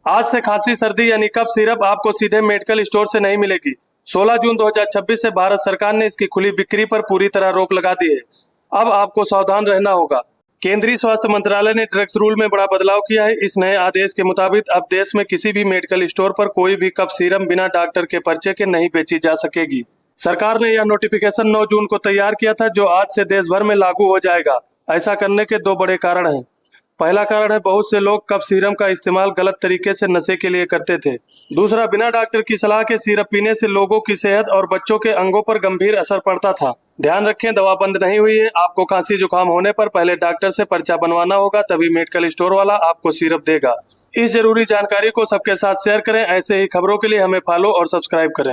आज से खांसी सर्दी यानी कफ सिरप आपको सीधे मेडिकल स्टोर से नहीं मिलेगी। 16 जून 2026 से भारत सरकार ने इसकी खुली बिक्री पर पूरी तरह रोक लगा दी है। अब आपको सावधान रहना होगा। केंद्रीय स्वास्थ्य मंत्रालय ने ड्रग्स रूल में बड़ा बदलाव किया है। इस नए आदेश के मुताबिक अब देश में किसी भी मेडिकल स्टोर पर कोई भी कफ सीरम बिना डॉक्टर के पर्चे के नहीं बेची जा सकेगी। सरकार ने यह नोटिफिकेशन 9 जून को तैयार किया था, जो आज से देश भर में लागू हो जाएगा। ऐसा करने के दो बड़े कारण हैं। पहला कारण है, बहुत से लोग कफ सीरम का इस्तेमाल गलत तरीके से नशे के लिए करते थे। दूसरा, बिना डॉक्टर की सलाह के सिरप पीने से लोगों की सेहत और बच्चों के अंगों पर गंभीर असर पड़ता था। ध्यान रखें, दवा बंद नहीं हुई है। आपको खांसी जुकाम होने पर पहले डॉक्टर से पर्चा बनवाना होगा, तभी मेडिकल स्टोर वाला आपको सिरप देगा। इस जरूरी जानकारी को सबके साथ शेयर करें। ऐसे ही खबरों के लिए हमें फॉलो और सब्सक्राइब करें।